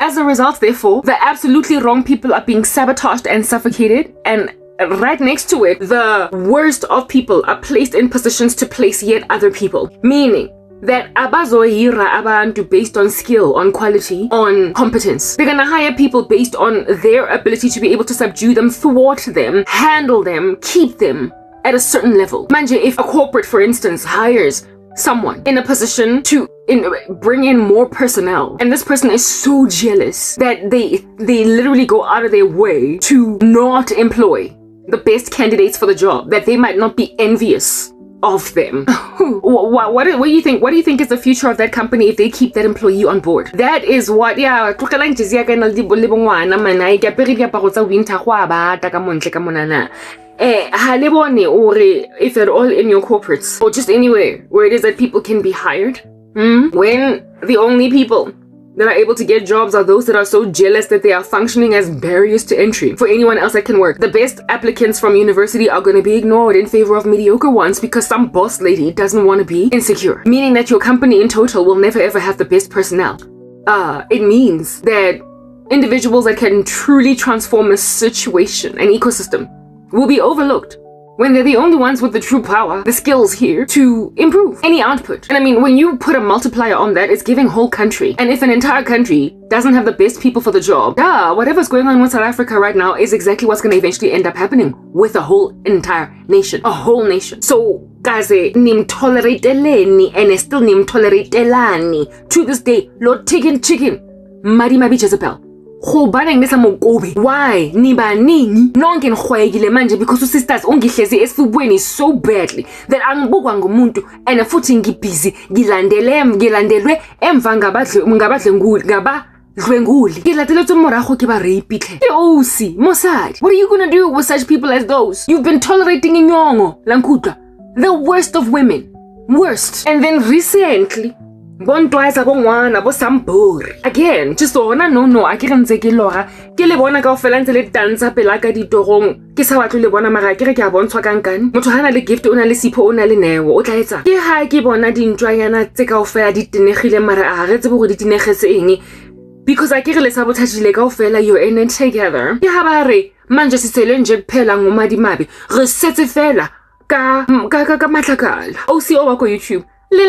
As a result, therefore, the absolutely wrong people are being sabotaged and suffocated, and right next to it, the worst of people are placed in positions to place yet other people. Meaning that abazohira abantu based on skill, on quality, on competence. They're gonna hire people based on their ability to be able to subdue them, thwart them, handle them, keep them at a certain level. Manje, if a corporate, for instance, hires someone in a position to bring in more personnel, and this person is so jealous that they literally go out of their way to not employ the best candidates for the job, that they might not be envious of them. What do you think? What do you think is the future of that company if they keep that employee on board? That is what, yeah, if at all in your corporates or just anywhere where it is that people can be hired, when the only people that are able to get jobs are those that are so jealous that they are functioning as barriers to entry for anyone else that can work. The best applicants from university are going to be ignored in favor of mediocre ones because some boss lady doesn't want to be insecure. Meaning that your company in total will never ever have the best personnel. It means that individuals that can truly transform a situation, an ecosystem, will be overlooked when they're the only ones with the true power, the skills here to improve any output. And I mean, when you put a multiplier on that, it's giving whole country. And if an entire country doesn't have the best people for the job, whatever's going on with South Africa right now is exactly what's going to eventually end up happening with a whole entire nation, a whole nation. So, guys, nimtolerateleni and still nimtoleratelani to this day. Lord chicken, Madi Mabi Jezebel. Why? Niba nini? Nonke ngikhwayekile manje because sisters ungihlezi esifubweni so badly that angibukwa ngumuntu and futhi ngibusy ngilandelwe emva ngabadlwenguli ngiladelwe morago ke ba rape hle osi mosadi. What are you gonna do with such people as those? You've been tolerating inyongo lankutla, the worst of women, worst. And then recently bontwaisa bongwana bo sambori again, just ona no a ke rentse ke lora ke le bona ka ofela ntse le tansa pela ka ditorong ke sa batlo le bona mara ke re ke a bontshwa kankane motho hana le gift, ona le sipho, ona le neo, o tla etsa ke ha ke bona dintwanyana tse ka ofela di tenegile mara a re tse bo go di tenegetse eng because a ke re le sabotagile ka ofela you're in it together. Ke ha ba re manje sisele nje kuphela ngomadimabe re setse fela ka matlakala o si o wa ko YouTube le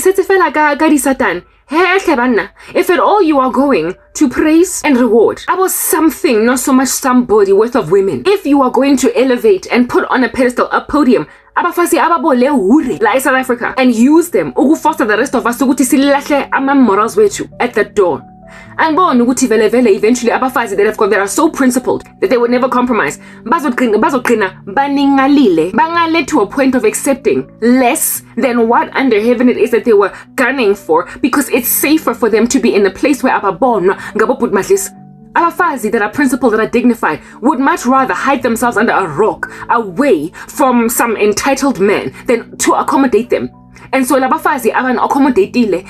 setse fela ka di satan. He banna, if at all you are going to praise and reward about something, not so much somebody worth of women, if you are going to elevate and put on a pedestal, a podium, abafasi ababole hure like South Africa and use them foster the rest of us ukuthi silahle ama morals wethu at the door. And bon ukuthi vele eventually abafazi that are so principled that they would never compromise bazogcina baningalile bangale to a point of accepting less than what under heaven it is that they were gunning for because it's safer for them to be in a place where ababonwa ngaboput madlis. Abafazi that are principled, that are dignified, would much rather hide themselves under a rock away from some entitled man than to accommodate them. And so labafazi aban accommodatile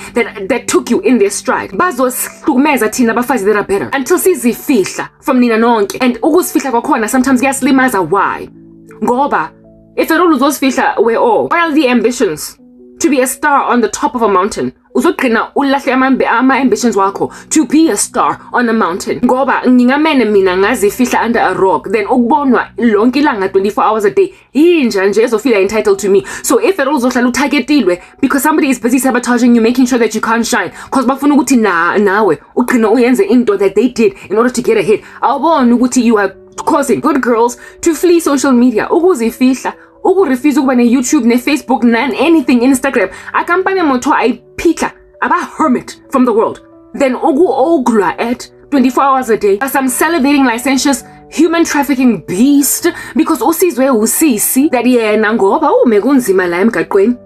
that took you in their stride. Bazosihlukumeza thina abafazi that are better until sizifihla from nina nonke. And ukusifihla kwakhona sometimes kuyasilimaza. Why? Ngoba if at all uzosifihla while the ambitions to be a star on the top of a mountain, uzogcina ulahle ama ambitions wakho to be a star on a mountain. Ngoba ngingamene mina ngazifihla under a rock, then ukubonwa lonke ilanga 24 hours a day inja nje ezofila entitled to me. So if at all uzohlala utargetilwe because somebody is busy sabotaging you, making sure that you can't shine because bafuna ukuthi nawe ugcina uyenze into that they did in order to get ahead, awubona ukuthi you are causing good girls to flee social media ukuzifihla refuse ukuba ne YouTube, ne Facebook, anything, Instagram. A company moto ayiphika aba hermit from the world. Then ogla at 24 hours a day. Some salivating licentious human trafficking beast because usizwe usisi that yena ngoba umekunzima la emgaqweni.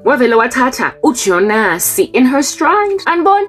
Wavele wathatha uJonasi in her stride. Unborn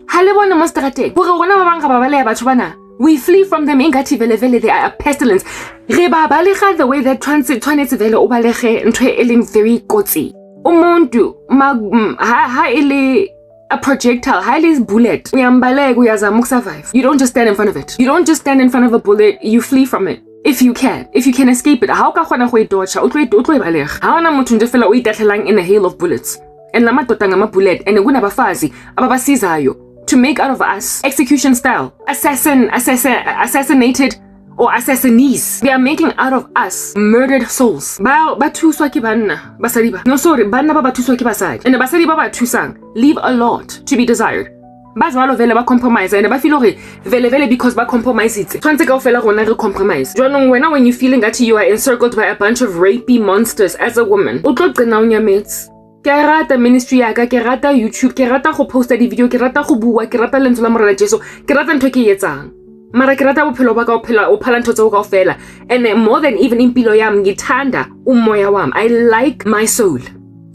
halebona mostrateng. Hore rona ba banga babaleya batho bana. We flee from them ingati vele they are a pestilence. Re ba balega the way that tshwanetse vele o balege ntwe eleng very kotsi. Umuntu ha ele a projectile, ha ele bullet. Uyambaleka uyazama ukusurvive. You don't just stand in front of it. You don't just stand in front of a bullet, you flee from it. If you can escape it. How ka khona go idodge? O tlo ibalega. Ha ona motho nje fela o itatlelang in a hail of bullets. And lamadoda ngama bullet and kunabafazi ababasizayo to make out of us execution style, assassinated or assassinees. They are making out of us murdered souls. Ba thuswa ke banna, basadi ba. No, sorry, banna ba thuswa ke basadi. And the basadi ba thusang leave a lot to be desired. Ba zwalo vele ba compromise and ba feel hore vele because ba compromise it. Tshwantse kaofela rona re compromise. Jwanong wena when you feeling that you are encircled by a bunch of rapey monsters as a woman, o tlo qena o nyametse. Ke rata ministry ya ka, ke rata YouTube, ke rata go posta di video, ke rata go bua, ke rata lentswe la morena Jesu, ke rata ntho ke etsang. Mara ke rata bophelo ba ka o phala ntho tseo kaofela. And more than even impilo yami ngithanda umoya wami. I like my soul.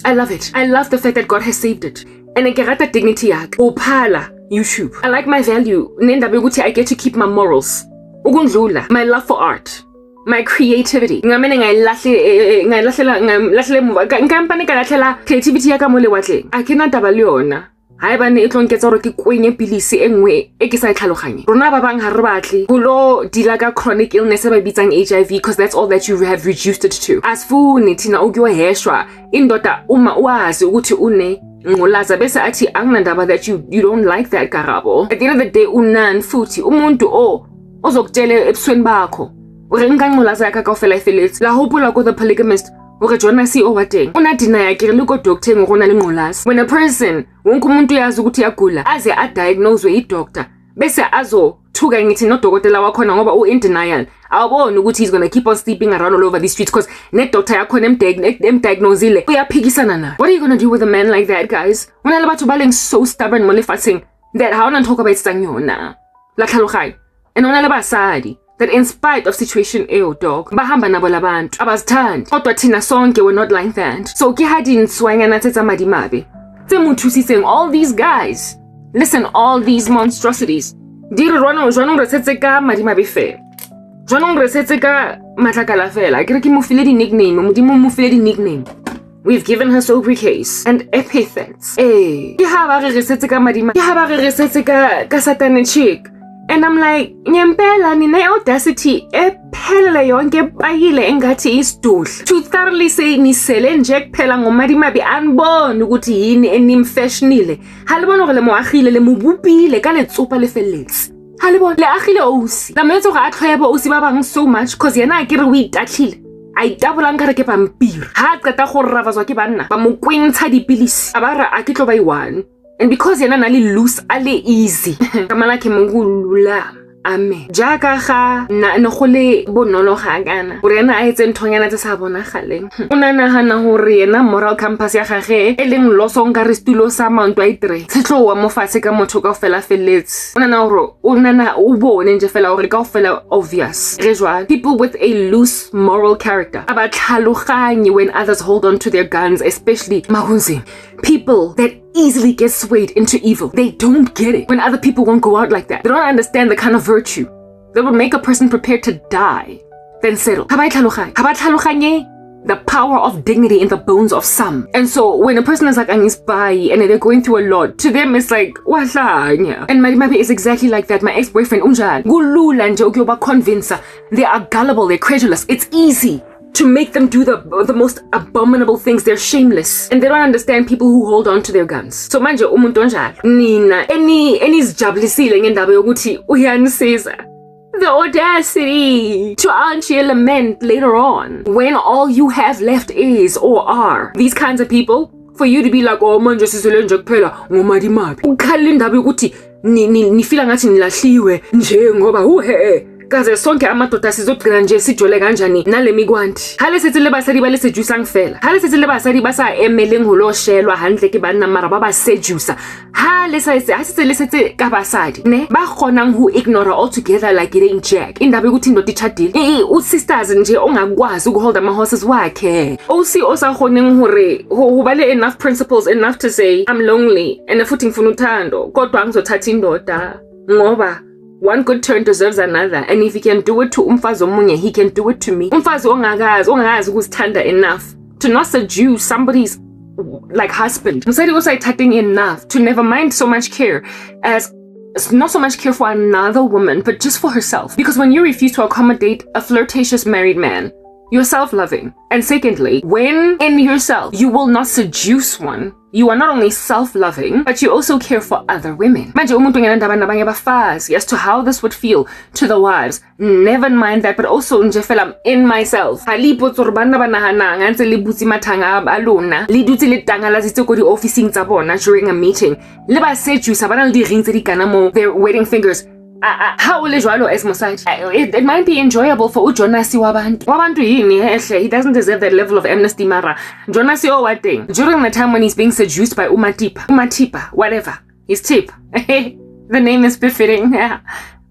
I love it. I love the fact that God has saved it. And ke rata dignity yaka. Uphala YouTube. I like my value. Nendaba ukuthi I get to keep my morals. Ukundlula, my love for art, my creativity. Ngamene ngailahle emuva. Nkampane ka lahlela creativity yaka mo lewatleng. Akena taba le yona. Ha eba ne e tlonketsa hore ke kwenye pilisi engwe e ke sa itlhaloganye. Rona ba bang ha re batle go lo dila ka chronic illness ba bitsang HIV because that's all that you have reduced it to. Asifuni thina ukuyeheshwa indoda uma uwazi ukuthi une ngolaza bese athi anginandaba that you don't like that karabo. At the end of the day unan futhi umuntu ozokutshela ebusweni bakho ure ngangolaza yakha kaofela ifeletsi la hopola ko the polygamist ure Jona si overteng una deny ke le ko doctor ngona le ngolaza. When a person wonke umuntu yazi ukuthi yagula aze a diagnose we doctor bese azo thuka ngithi no dokotela wakhona ngoba in denial awuboni ukuthi he's going to keep on sleeping around all over the streets because net doctor yakhona emdiagnosile uyaphikisana na. What are you going to do with a man like that, guys? When alle batho ba leng so stubborn mo lefatsheng that ha ona nthoka ba etsang yona la tlhaloganya. And ona le basadi that in spite of situation dog bahamba nabo labantu abazithandi kodwa thina sonke we're not like that. So ke ha dinswanyana tse tsa madimabe tse mothusitseng all these guys. Listen, all these monstrosities di re rona jwanong re setse ka madimabe fela. Jwanong re setse ka matlakala fela. Ke re ke mo file di nickname, modimo mo file di nickname. We've given her sobriquets and epithets. Ke ha ba re setse ka madimabe. Ke ha ba re setse ka satanic chick. And I'm like, nyempela nine audacity ephelele yonke bayile engathi isidudla to thoroughly say nisele nje kuphela ngomadimabe anibona ukuthi yini enimfashionile. Halibona gore le moagile le mobupile ka letsopa le feletse. Halibona le agile ousi la metso ga a tlhoyebo ousi ba bang so much cause yena ke re o itatlhile a itabolang ka re ke pampiri ha qeta go rravazwa ke banna ba mo kwintsha dipilisi a ba ra a ke tlo ba i1. And because yana nali loose ale easy kamala ke mongulula ame jaka ga na gole bonolo ga kana gore yana a etse nthonyana tse sa bona galeng una nagana gore yena moral campus ya gage e leng losong ka restulo sa Mount White se tlo wa mo fase ka motho ka fela feletse una na gore una na o bone nje fela gore ka fela obvious rejwa people with a loose moral character aba tlhaloganye when others hold on to their guns, especially mahunzi people that easily get swayed into evil. They don't get it when other people won't go out like that. They don't understand the kind of virtue that would make a person prepared to die then settle. The power of dignity in the bones of some. And so when a person is like angispai and they're going through a lot, to them it's like wahlanya. And Marimabe is exactly like that. My ex-boyfriend unjani gulula nje ukuyoba convince. They are gullible, they're credulous. It's easy to make them do the most abominable things. They're shameless and they don't understand people who hold on to their guns. So manje umuntu onjalo nina enizjabulisile ngendaba yokuthi uyanisiza. The audacity to actually lament later on when all you have left is or are these kinds of people, for you to be like, oh manje sisele nje kuphela ngomadimabe ukhala indaba yokuthi ni feel ngathi nilahliwe nje ngoba uhe kaze sonke amadoda sizogcina nje sijole kanjani nale mikwanti hale sithi le basadi ba le sejusang fela hale sithi le basadi ba sa emeleng ho lo shelwa hantle ke banna mara ba ba sejusa hale sa sithi le sithi ka basadi ne ba khonang ho ignore altogether like it ain't jack indaba ukuthi indoda ichadile u sisters nje ongakwazi ukuhold ama horses wakhe osi osakhoneng hore ho ba le enough principles enough to say I'm lonely and futhi ngifuna uthando kodwa ngizothatha indoda ngoba one good turn deserves another, and if he can do it to umfazi omunye, he can do it to me. Umfazi ongakazi ukuzithanda enough to not seduce somebody's like husband. Msadi also tatting enough to never mind so much care as not so much care for another woman, but just for herself. Because when you refuse to accommodate a flirtatious married man, you're self-loving. And secondly, when in yourself, you will not seduce one. You are not only self-loving, but you also care for other women. Manje umuntu ngendaba nabanye abafazi as to how this would feel to the wives. Never mind that, but also nje fela in myself. Halipo tsorbana banahana ngantse le butsi mathanga alona. Le dutse le tanga la zitse ko di officing tsa bona during a meeting. Le ba seduce bana le di ring tse di kana mo their wedding fingers. How will as mosadi? It might be enjoyable for Jonasi Wabantu he doesn't deserve that level of amnesty mara. Jonasi o what thing? During the time when he's being seduced by Umatipa, whatever. His tip. The name is befitting.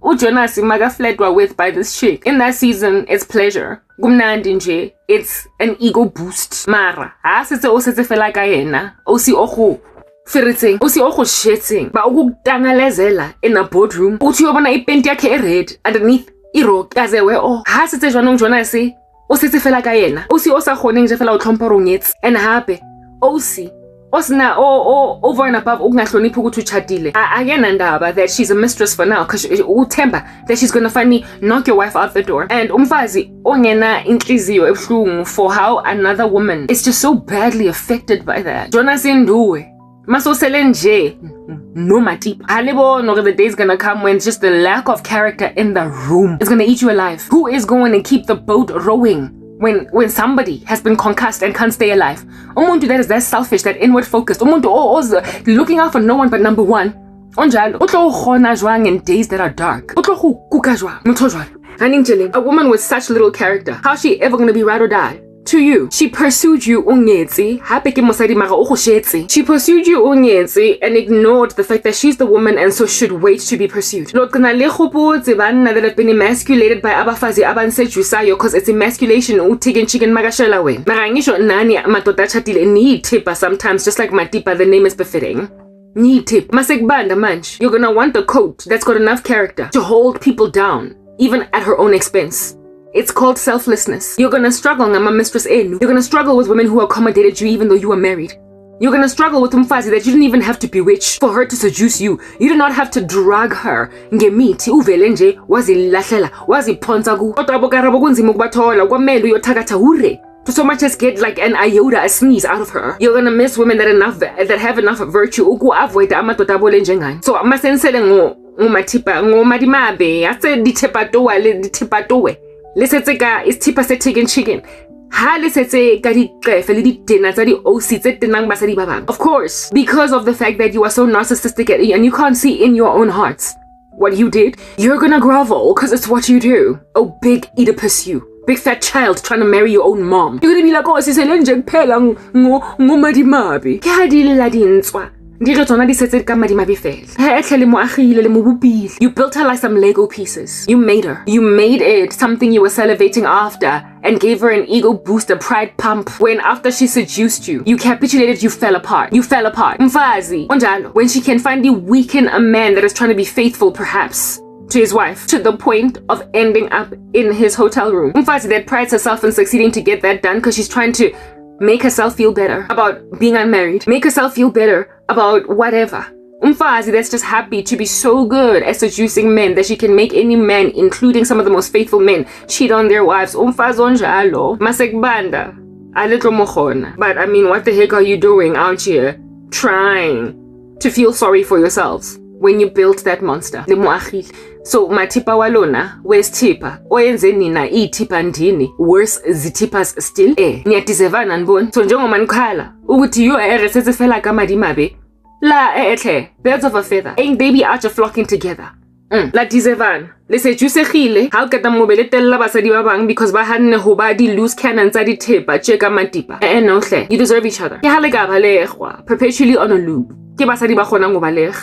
Jonasi maga fledwa with by this chick. In that season, it's pleasure. Gumnandinje, it's an ego boost. Mara. Asetse o setse fela ka yena. Osi oho. Firiting, usi oko shitting, ba ukutangalezela in a boardroom. Uthi yobona ipenti yakhe red underneath irock kaze we oh ha setse jwanong Jonasi o setse fela ka yena. Usi o sa khoneng je fela o tlhompha ronyetse and hape osi osna over and above ukungahloniphi ukuthi uchadile. Ayena ndaba that she's a mistress for now cuz uthemba that she's going to finally knock your wife out the door. And umfazi ongena inhliziyo ebhlungu for how another woman is just so badly affected by that. Jonasi nduwe Maso selenje no matip. Halebo no the day's gonna come when just the lack of character in the room is gonna eat you alive. Who is going to keep the boat rowing when somebody has been concussed and can't stay alive? Umuntu that is that selfish, that inward focused. Umuntu looking out for no one but number one. Onjalo utlo khona jwang in days that are dark. Utlo kuka jwang mutho jwang. A woman with such little character, how's she ever gonna be ride or die? To you, she pursued you ungezi, hape ke mosadi mara o go shetse. She pursued you ungezi and ignored the fact that she's the woman and so should wait to be pursued. Lokana le khopotse banna that have been emasculated by abafazi abansedusayo cause it's emasculation utigen chicken magashela wen. Mara ngisho nani madoda chatile need tipa sometimes just like Matipa, the name is befitting. Need tip. Masekbanda manch. You're gonna want a coat that's got enough character to hold people down, even at her own expense. It's called selflessness. You're gonna struggle, ngama mistress enu. You're gonna struggle with women who accommodated you even though you were married. You're gonna struggle with umfazi that you didn't even have to bewitch for her to seduce you. You did not have to drag her. Ngemithi uvele nje wazilahlela, waziphonsa ku. Kodwa bokarabo kunzima ukubathola, kwamele uyothakatha hure. To so much as get like an iota, a sneeze out of her. You're gonna miss women that have enough virtue uku avoid amadoda abole njengani. So masensele ngomatipa ngomadimabe ase ditepatowe. Lesetse ka is tipa se chicken. Ha lesetse ka di qefe le di tena tsa di OC tse tenang basadi ba bang. Of course, because of the fact that you are so narcissistic and you can't see in your own hearts what you did, you're gonna grovel because it's what you do. Oh, big Oedipus you. Big fat child trying to marry your own mom. You're gonna be like, oh, siselenje kuphela ngomadimabi. Ke hadile la dintswa. You built her like some Lego pieces. You made her. You made it something you were salivating after and gave her an ego boost, a pride pump. When after she seduced you, you capitulated, you fell apart. Mfazi, onjalo, when she can finally weaken a man that is trying to be faithful perhaps to his wife, to the point of ending up in his hotel room. Mfazi that prides herself in succeeding to get that done because she's trying to make herself feel better about being unmarried. Make herself feel better about whatever. Umfazi that's just happy to be so good at seducing men that she can make any man, including some of the most faithful men, cheat on their wives. Umfazi onjalo. Masekbanda. A little mohona. But I mean, what the heck are you doing out here? Trying to feel sorry for yourselves when you built that monster. So Matipa walona, where's Tipa? Oyenze nina tipa ndini. Worse zitipas still. Niyatizevana nbon. So njongo mankhala. Uguti yu resese fela kama dimabe. La birds of a feather. Ain't they be out of flocking together? La tizevan. Lese jusegile. How kata mobele tella basadi babang because bahanne hobadi loose cannons adi tipa cheka Matipa. No hle. You deserve each other. Ke halega balehwa. Perpetually on a loop. Ke basadi ba khona ngobaleh.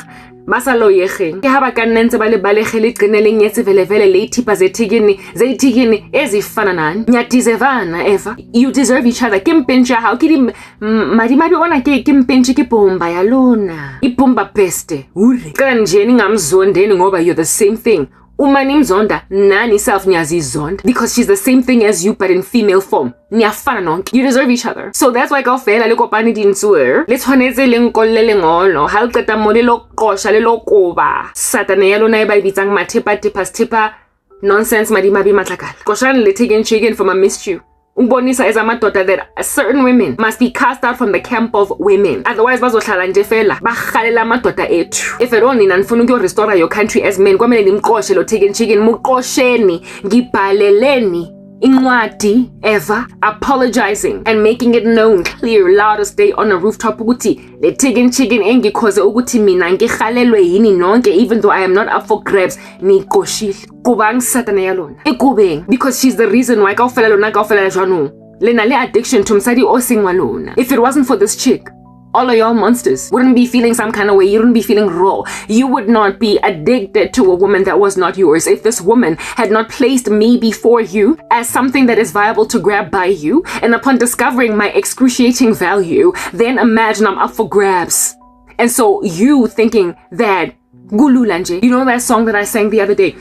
Basalo yegeng ke ha ba kannentse ba le balegele qineleng yetse velevele le thipa zethikini ezifana nani nyatizevana eva. You deserve each other. Ke mpentsha ha ke di madimabi ona ke mpentshi ke bomba yalona ibomba beste ure kanjeni ngamzondeni ngoba you're the same thing. Uma nimzonda nani self niyazizonda because she's the same thing as you but in female form. Niyafana nonke. You deserve each other. So that's why kaofela le kopane dintswe. Le tshwanetse le nkollele ngono. Ha le qeta mo le loqosha le lokoba. Satane ya lona e ba ibitsang Matipa nonsense madimabi matlakala. Koshane le chicken from I missed you. Umbonisa as amadoda that certain women must be cast out from the camp of women. Otherwise, bazohlala nje fela bakhalela amadoda ethu. If at all nina nifuna ukuyorestore your country as men, kwamele nimqoshe lo Tick and Chicken, muqosheni, ngibhaleleni incwadi ever apologizing and making it known clear loud as day on a rooftop ukuthi le Tick and Chicken engikhoze ukuthi mina ngikhalelwe yini nonke, even though I am not up for grabs, niqoshile. Kuba ngisatana yalona ikubeng, because she's the reason why kaofela lona kaofela jwano lena le addiction to msadi osingwa lona. If it wasn't for this chick, all of y'all monsters wouldn't be feeling some kind of way. You wouldn't be feeling raw. You would not be addicted to a woman that was not yours. If this woman had not placed me before you as something that is viable to grab by you, and upon discovering my excruciating value, then imagine I'm up for grabs. And so you thinking that Gululanje, you know that song that I sang the other day?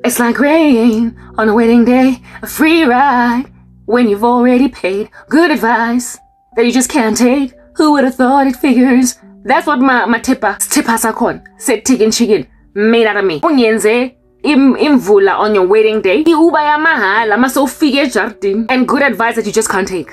It's like rain on a wedding day, a free ride when you've already paid. Good advice that you just can't take. Who would have thought it figures? That's what my tipper sakon said. Tick and Chicken made out of me. Unyenze imvula on your wedding day. Iuba ya mahala maso figure jardin. And good advice that you just can't take.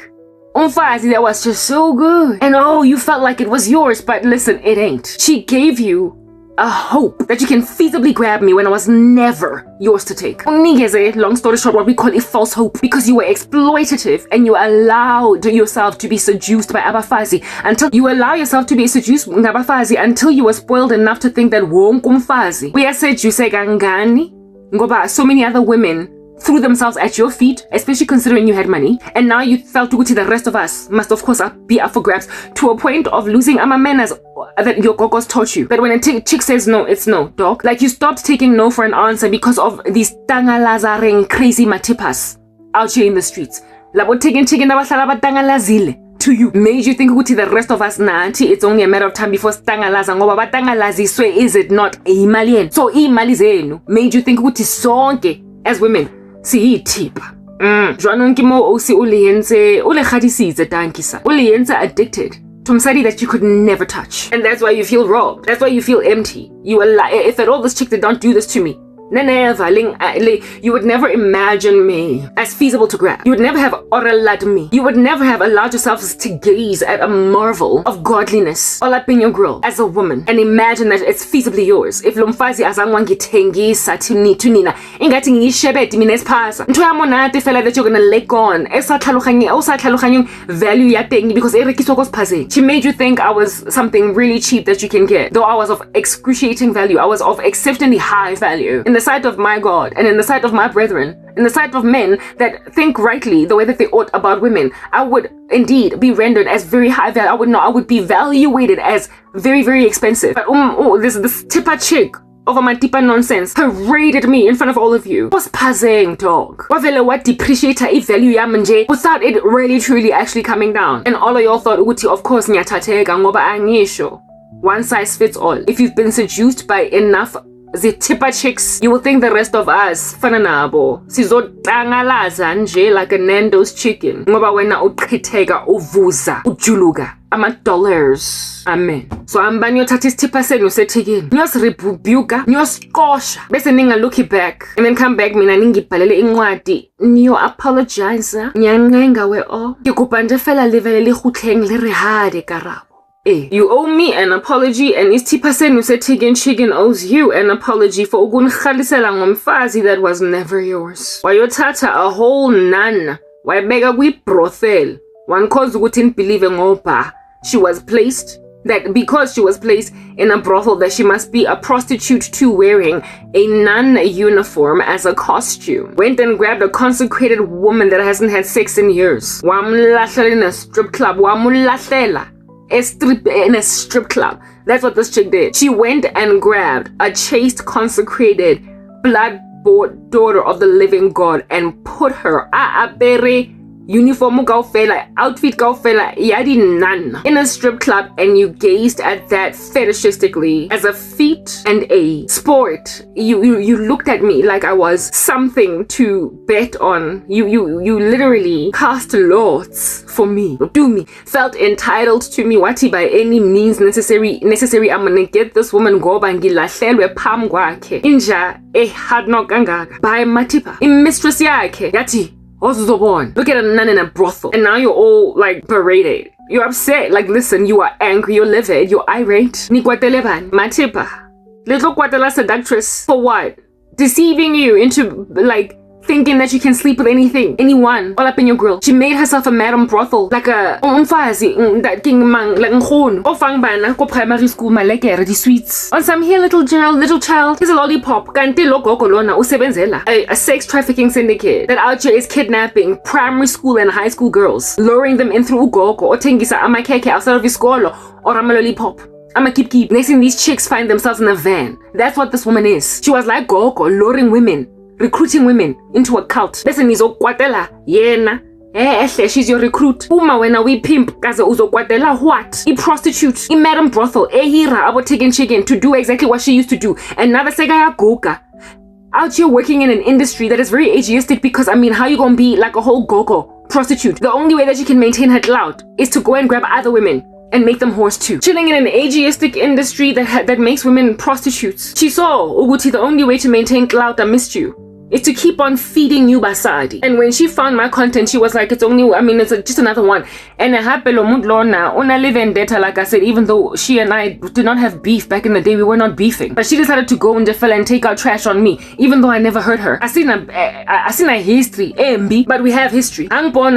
Umfazi, that was just so good. And oh, you felt like it was yours, but listen, it ain't. She gave you a hope that you can feasibly grab me when I was never yours to take. Long story short, what we call a false hope, because you were exploitative and you allowed yourself to be seduced by abafazi until you allow yourself to be seduced by abafazi until you were spoiled enough to think that wonke umfazi uyaseduce kangani ngoba so many other women threw themselves at your feet, especially considering you had money, and now you felt to the rest of us must of course be up for grabs, to a point of losing ama manners that your gogos taught you. That when a chick says no, it's no, dog. Like you stopped taking no for an answer because of these tangalazareng crazy matipas out here in the streets. Labo Tick and Chicken nabahlala batangalazile to you, made you think ukuthi the rest of us nathi it's only a matter of time before stangalaza ngoba batangalaziswe, is it not imali? So imali zenu made you think ukuthi sonke as women siyithipa. Jwanong kimo osi uliyenze ulekhadisitse tankisa uliyenze addicted to somebody that you could never touch, and that's why you feel robbed. That's why you feel empty. You if at all this chick that don't do this to me, you would never imagine me as feasible to grab. You would never have oralad me. You would never have allowed yourselves to gaze at a marvel of godliness all up in your grill as a woman and imagine that it's feasibly yours. If lomfazi azangwangithengisa tunina ingathi ngishebeti mina esiphasa ntho ya monate fela that you're gonna let on esatlalukhanyeng value ya teng because erekiswa ko siphaseng. She made you think I was something really cheap that you can get, though I was of excruciating value. I was of exceptionally high value in the sight of my God and in the sight of my brethren, in the sight of men that think rightly the way that they ought about women. I would indeed be rendered as very high value. I would be evaluated as very, very expensive. But this tipper chick over my tipper nonsense paraded me in front of all of you. What's passing, dog? What depreciate I value yamanje without it really truly actually coming down. And all of y'all thought uti of course nyatatega ngoba angisho. One size fits all. If you've been seduced by enough the tipper chicks, you will think the rest of us fananabo sizotangalaza nje like a Nando's chicken ngoba wena uqhitheka uvuza ujuluka ama-dollars. Amen. So ambani yothatha isithipha senu sethikini niyosirebuka niyosiqosha bese ningalooki back and then come back mina ningibhalele incwadi niyo-apologize nyancenga we-o ngikupha nje fela livele lihutleng le rehade karabo. You owe me an apology, and isithipha senu se-Tick and Chicken owes you an apology for ukunikhalisela ngomfazi that was never yours. Wayothatha a whole nun wayibeka kwi-brothel wankhoza ukuthi nibhilive ngoba she was placed, that because she was placed in a brothel that she must be a prostitute too, wearing a nun uniform as a costume. Went and grabbed a consecrated woman that hasn't had sex in years. Wamulahlela in a strip club. Wamulahlela in a strip club. That's what this chick did. She went and grabbed a chaste, consecrated, blood-bought daughter of the living God and put her uniform gaufela, outfit gaufela, yadi nan in a strip club, and you gazed at that fetishistically as a feat and a sport. You looked at me like I was something to bet on. You literally cast lots for me, do me, felt entitled to me. Wati by any means necessary. I'm gonna get this woman go bangilahlelwe phambi kwakhe inja ehard no kangaka by matipa imistress yakhe yathi Look at a nun in a brothel. And now you're all like berated. You're upset. Like, listen, you are angry, you're livid, you're irate. Ni kwatele bani? Matipa. Little kwatela seductress. For what? Deceiving you into like thinking that you can sleep with anyone, all up in your grill. She made herself a madam brothel, like a umfazi, that king mang, like nkhono. Ofang bana ko primary school malekere di sweets. On some here, little child, here's a lollipop. Kanti lo gogo lona usebenzela a sex trafficking syndicate that out here is kidnapping primary school and high school girls, luring them in through ugogo or tengisa amakeke outside of iskolo or ama lollipop. I'ma keep. Next thing these chicks find themselves in a van. That's what this woman is. She was like gogo, luring women, recruiting women into a cult. Listen, izokwatela yena. She's your recruit. Uma wena we pimp kaze uzokwatela what? I prostitute, I madam brothel, hira abo taking chicken to do exactly what she used to do. And now the segaya goga. Out here working in an industry that is very ageistic because I mean, how you gonna be like a whole gogo prostitute? The only way that you can maintain her clout is to go and grab other women and make them whores too. Chilling in an ageistic industry that makes women prostitutes. She saw Uguti the only way to maintain clout, I missed you, is to keep on feeding you basadi. And when she found my content, she was like, it's just another one. And una vendetta, like I said, even though she and I did not have beef back in the day, we were not beefing. But she decided to go and take out trash on me, even though I never hurt her. I seen a history, but we have history.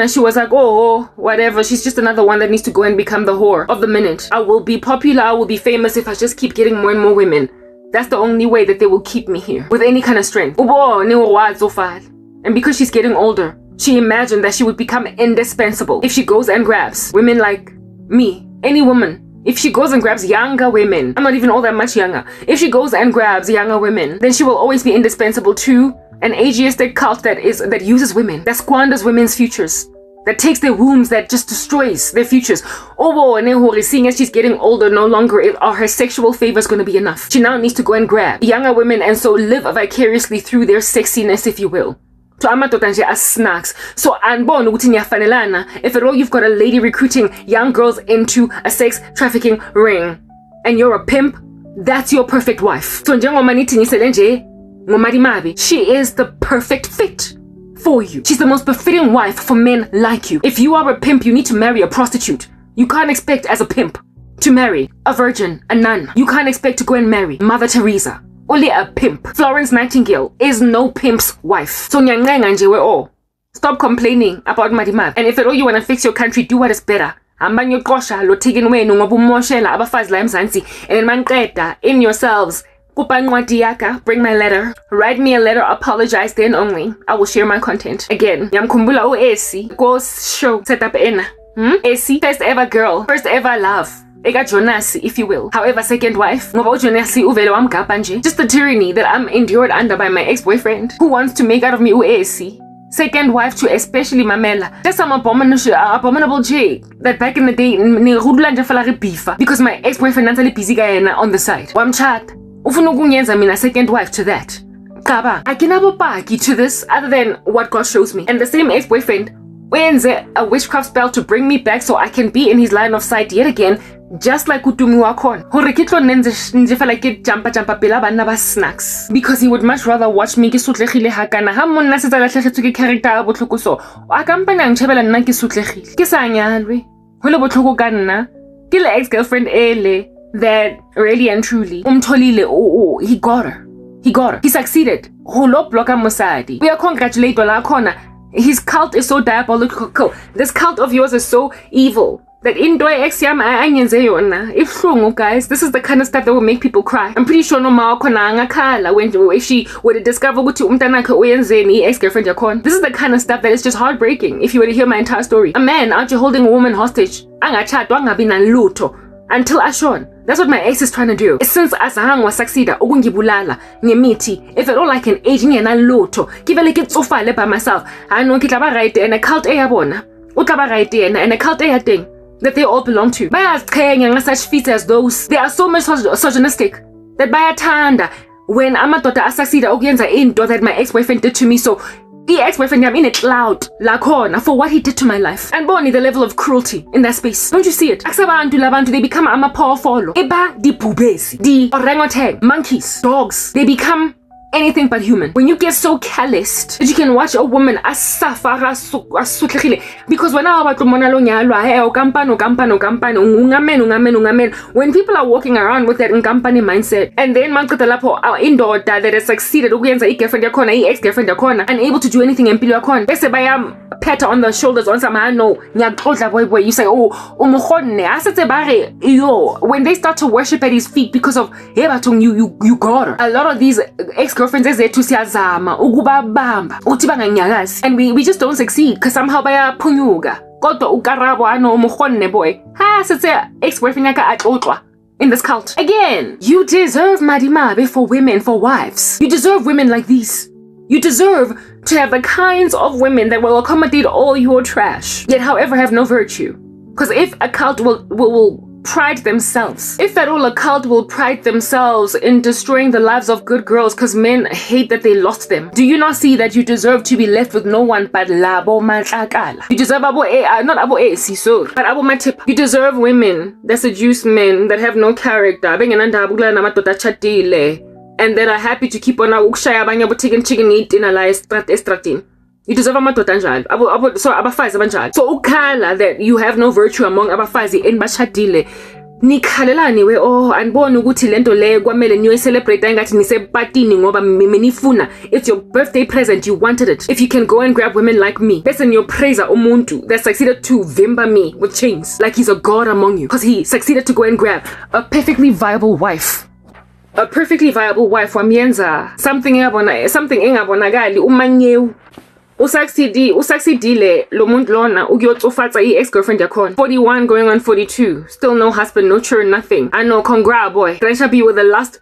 She was like, oh, whatever, she's just another one that needs to go and become the whore of the minute. I will be popular, I will be famous if I just keep getting more and more women. That's the only way that they will keep me here with any kind of strength. And because she's getting older, she imagined that she would become indispensable if she goes and grabs women like me, any woman. If she goes and grabs younger women, I'm not even all that much younger. If she goes and grabs younger women, then she will always be indispensable to an ageistic cult that uses women, that squanders women's futures, that takes their wombs, that just destroys their futures. Seeing as she's getting older, no longer are her sexual favors going to be enough. She now needs to go and grab younger women and so live vicariously through their sexiness, if you will. So amatotanje as snacks. So anbon utinya fanelana. If at all you've got a lady recruiting young girls into a sex trafficking ring, and you're a pimp, that's your perfect wife. So she is the perfect fit for you. She's the most befitting wife for men like you. If you are a pimp, you need to marry a prostitute. You can't expect as a pimp to marry a virgin, a nun. You can't expect to go and marry Mother Teresa. Only a pimp. Florence Nightingale is no pimp's wife. So we're all. Stop complaining about Madimav. And if at all you want to fix your country, do what is better. And then in yourselves. Bring my letter. Write me a letter, apologize, then only I will share my content. Again, Yamkumbula o Esi, go show set up ena. Esi, first ever girl, first ever love. Ega Jonasi, if you will. However, second wife, just the tyranny that I'm endured under by my ex-boyfriend, who wants to make out of me Esi. Second wife to especially Mamela. Just some abominable J that back in the day, because my ex-boyfriend Natalie busy on the side. Wamchat. A second wife to that. I can have a baki to this other than what God shows me. And the same ex-boyfriend wins a witchcraft spell to bring me back so I can be in his line of sight yet again, just like Utumi Wakon. Snacks. Because he would much rather watch me kisutlehile hakana. Hamona se tsa latlhegetswe character a botlhoko so. A kampana ntshebela nna ke sutlehile. Ke sa nyalwe. Hole botlhoko ka nna. Ke le ex-girlfriend ele. That really and truly, he got her. He succeeded. We are congratulate Olakona. His cult is so diabolical. This cult of yours is so evil. That in guys, this is the kind of stuff that will make people cry. I'm pretty sure no if she would discover ex-girlfriend yakon. This is the kind of stuff that is just heartbreaking if you were to hear my entire story. A man out here holding a woman hostage. Until Ashon. That's what my ex is trying to do. Since Asahang was succeeded, Ogungibulala, Nyemiti, if at all I can age me and I loto, give a lick so far by myself. I know Kitaba right and a cult Ayabona. Utaba right and a cult Aya thing that they all belong to. By us carrying such feats as those, they are so misogynistic that by a tanda, when Amatota succeeded Ogienza in that my ex-boyfriend did to me, so the ex-boyfriend, I'm in it loud, lakona, for what he did to my life. And Bonnie, the level of cruelty in that space. Don't you see it? Aksabantu labantu, they become ama power follow. Eba di pubesi, di orangutan, monkeys, dogs. They become anything but human. When you get so calloused that you can watch a woman suffer because when when people are walking around with that ngampani mindset, and then indoor that has succeeded girlfriend ex-girlfriend unable to do anything in pat on the shoulders on some no boy, you say when they start to worship at his feet because of you got her. A lot of these ex-girlfriends and we just don't succeed because somehow bayapunyuga kodwa ukarabo ano umukhonne boy ha sitse ex-boyfriend yaka axoxwa in this cult. Again, you deserve madimabe for women, for wives. You deserve women like these. You deserve to have the kinds of women that will accommodate all your trash, yet however have no virtue. Because if a cult will pride themselves, if at all a cult will pride themselves in destroying the lives of good girls because men hate that they lost them, do you not see that you deserve to be left with no one but labo matlakala? You deserve not abo siso, but abo matip. You deserve women that seduce men that have no character, and that are happy to keep on ukshaya abanye chicken eat in a lie estratin. You deserve amadoda njalo. So abafazi abanjalo. So ukhala that you have no virtue among abafazi enibashadile. Nikhalelani we andibona ukuthi lento le kwamele niyo celebrate engathi nisepatini ngoba menifuna. It's your birthday present, you wanted it. If you can go and grab women like me, bese niyopraiser umuntu that succeeded to vimba me with chains like he's a god among you because he succeeded to go and grab a perfectly viable wife. A perfectly viable wife wamienza something engabonakali umanyewu. Usucceedile lo muntu lona ukuyotsofatsa ex-girlfriend yakhona 41 going on 42, still no husband, no children, nothing. I know, congrats boy. Gransha be with the last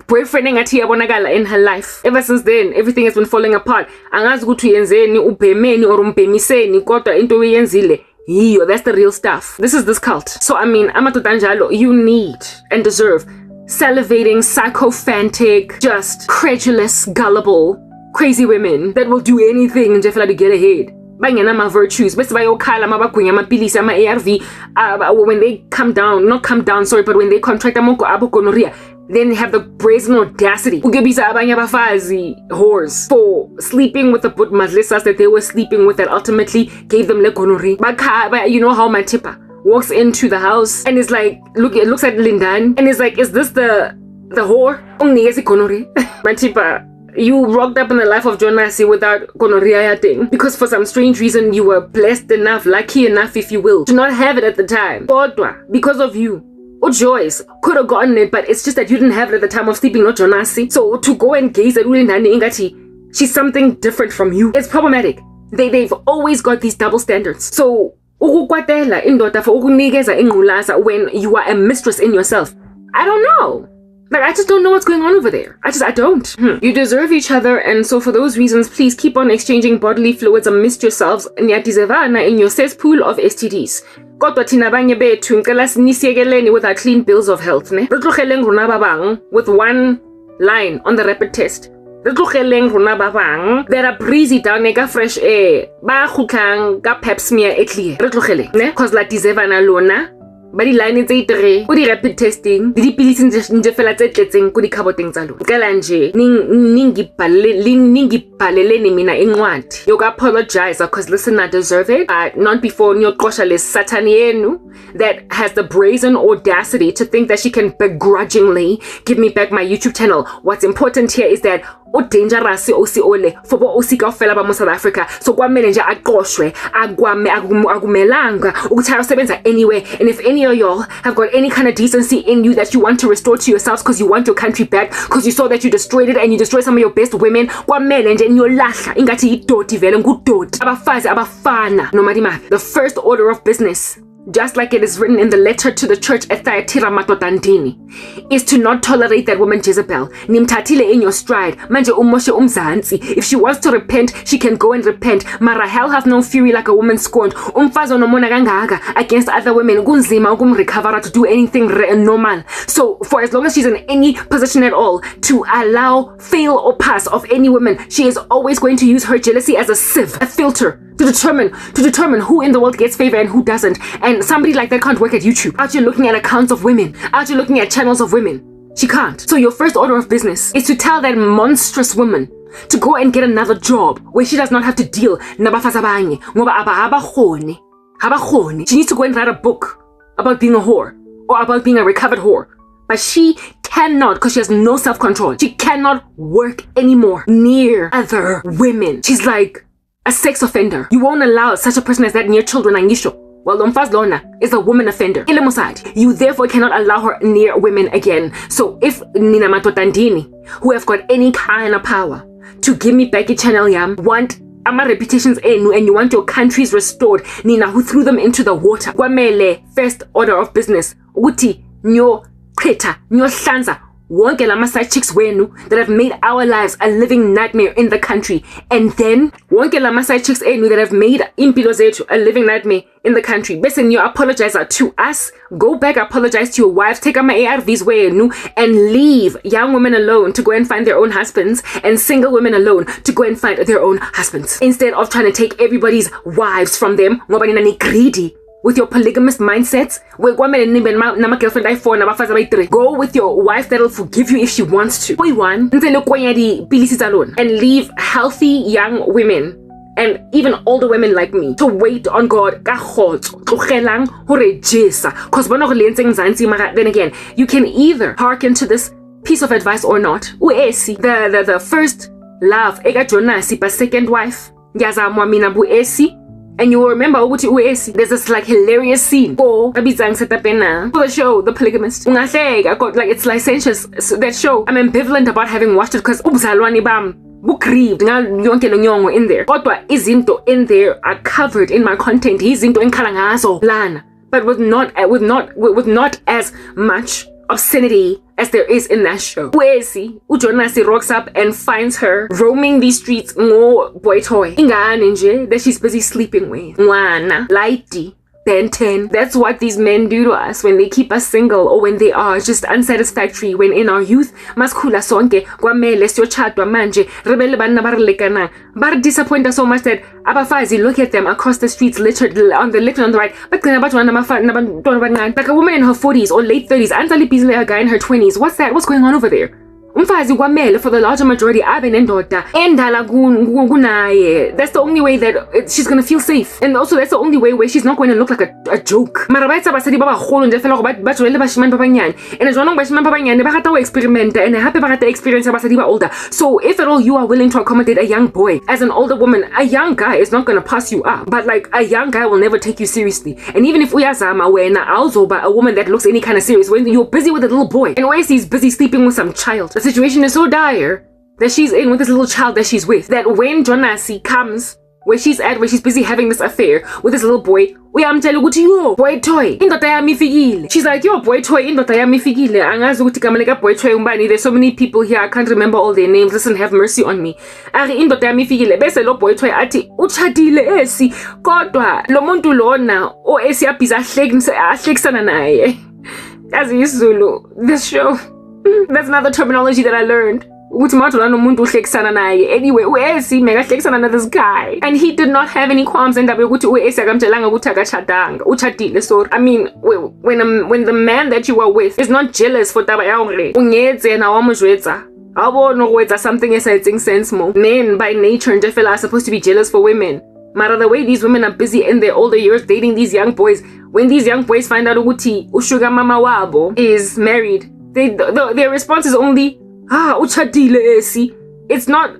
boyfriend engathi yabonakala in her life. Ever since then everything has been falling apart. Angazi ukuthi uyenzeni ubhemeni or umbhemiseni kodwa into uyenzile yiyo. That's the real stuff. This is this cult. So I mean, amadoda anjalo, you need and deserve salivating, sycophantic, just credulous, gullible, crazy women that will do anything and just to get ahead. Bangena ma virtues. Bese bayokhala mabagwinya amapilisi ama ARV when they come down, but when they contract abo gonorrhea, then they have the brazen audacity ugebiza abanye abafazi whores for sleeping with the but madlisas that they were sleeping with that ultimately gave them le gonorrhea. You know how Matipa walks into the house and is like, looks at Lindan and is like, is this the whore? Matipa, you rocked up in the life of Jonasi without gonorrhea thing because for some strange reason you were blessed enough, lucky enough if you will, to not have it at the time. Because of you, Joyce could have gotten it, but it's just that you didn't have it at the time of sleeping, not Jonasi. So to go and gaze at Ulindani Ingati, she's something different from you. It's problematic. They've always got these double standards. So when you are a mistress in yourself, I don't know. I just don't know what's going on over there. I don't. You deserve each other, and so for those reasons, please keep on exchanging bodily fluids amidst yourselves in your cesspool of STDs. With our clean bills of health. With one line on the rapid test. That are breezy down fresh air. Ga pap smear cause la dizevana lona. Ba di line tse itere go di rapid testing di pilisi nje fela tse tletseng go di khaboteng tsa lona kala nje ningibhaleleni mina incwadi you apologize because listen, I deserve it, not before niyogqosha le satan yenu that has the brazen audacity to think that she can begrudgingly give me back my YouTube channel. What's important here is that dangerous osiole for osika ofela ba South Africa, so kwamele nje aqoshwe akumelanga ukuthi ayosebenza anyway. And if any of y'all have got any kind of decency in you that you want to restore to yourselves because you want your country back, because you saw that you destroyed it and you destroyed some of your best women, kwamele nje niyolahla ingathi idoti vele ngudoti abafazi abafana nomadima. The first order of business, just like it is written in the letter to the church at Thyatira Matotandini, is to not tolerate that woman Jezebel. Nimtatile in your stride. Manje umoshe umzansi. If she wants to repent, she can go and repent. Mara hell hath no fury like a woman scorned. Umfazo no mona gangaga against other women. Gunzima recover to do anything normal. So for as long as she's in any position at all to allow, fail or pass of any woman, she is always going to use her jealousy as a sieve, a filter, to determine who in the world gets favor and who doesn't. And somebody like that can't work at YouTube. Out here looking at accounts of women, out here looking at channels of women. She can't. So your first order of business is to tell that monstrous woman to go and get another job where she does not have to deal nabafazi abanye ngoba abahoni. She needs to go and write a book about being a whore or about being a recovered whore. But she cannot, because she has no self-control. She cannot work anymore near other women. She's like a sex offender. You won't allow such a person as that near children, Angisho. Well, Lomfaz Lona is a woman offender. You therefore cannot allow her near women again. So if Nina Matotandini, who have got any kind of power to give me back a channel yam, want ama reputations enu and you want your countries restored, Nina, who threw them into the water. Kwamele, first order of business. Uti, nyo Kreta, nyo Shanza, wonke lama side chicks wenu that have made our lives a living nightmare in the country. And then, wonke lama side chicks enu that have made impilo zethu a living nightmare in the country. Bese nyo apologize to us, go back, apologize to your wives, take ama ARVs wenu, and leave young women alone to go and find their own husbands, and single women alone to go and find their own husbands. Instead of trying to take everybody's wives from them, ngoba nina ni greedy. With your polygamous mindsets, go with your wife that'll forgive you if she wants to. And leave healthy young women and even older women like me to wait on God. Because then again, you can either hearken to this piece of advice or not. The first love, second wife, and you will remember there's this like hilarious scene for the show The Polygamist. Like it's licentious, that show. I'm ambivalent about having watched it because grieved in there. Izinto in there are covered in my content. Izinto in lana, but with not as much obscenity as there is in that show. Ujonasi rocks up and finds her roaming these streets boy toy that she's busy sleeping with. Lighty. Ben 10. That's what these men do to us when they keep us single or when they are just unsatisfactory. When in our youth, maskula sonke, kwamele siyochadwa manje, rebele banna barelekanang. Bar disappoint us so much that abafazi look at them across the streets, literally on the left and on the right. But like a woman in her 40s or late 30s, ansali bizile a guy in her 20s. What's that? What's going on over there? Umfazi kwamele for the larger majority abe nendoda endala kunaye. That's the only way that she's gonna feel safe, and also that's the only way where she's not going to look like a joke. Mara ba basadi ba bagolo nje fela go ba jwele bashimane ba banyane, and jwanong bashimane ba banyane ba gata go experiment and happy ba gata experience basadi ba older. So if at all you are willing to accommodate a young boy as an older woman, a young guy is not going to pass you up, but like a young guy will never take you seriously. And even if uyazama wena also by a woman that looks any kind of serious, when you're busy with a little boy and where he's busy sleeping with some child, the situation is so dire that she's in with this little child that she's with, that when Jonasi comes where she's at, where she's busy having this affair with this little boy, uyamtshela ukuthi yo boy toy indoda yami ifikile. She's like, yo boy toy indoda yami ifikile. Angazi ukuthi igama lika boy toy umbani. There's so many people here, I can't remember all their names. Listen, have mercy on me. Ari indoda yami ifikile. Bese lo boy toy athi uchadile esi, kodwa lo muntu lona o esi abhiza ahlekisana naye. As isiZulu, this show, that's another terminology that I learned. Anyway, this guy, and he did not have any qualms. And I mean, when the man that you are with is not jealous for something exciting sense more. Men by nature are supposed to be jealous for women. Mara, the way these women are busy in their older years dating these young boys, when these young boys find out Ushuga Mama Wabo is married, their response is only uchadile esi. It's not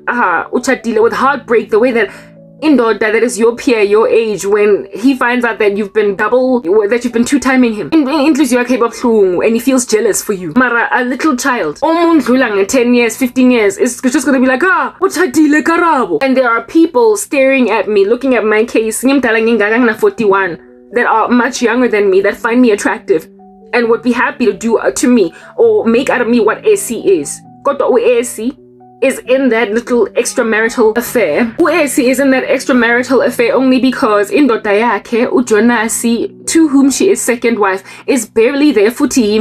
uchadile with heartbreak, the way that indoda that is your peer, your age, when he finds out that you've been two-timing him. And he feels jealous for you. Mara, a little child, 10 years, 15 years, is just gonna be like, uchadile karabo. And there are people staring at me, looking at my case, 41, that are much younger than me, that find me attractive and would be happy to do to me or make out of me what AC is. Koto AC is in that little extramarital affair. AC is in that extramarital affair only because indoda yakhe uJonasi, to whom she is second wife, is barely there futhi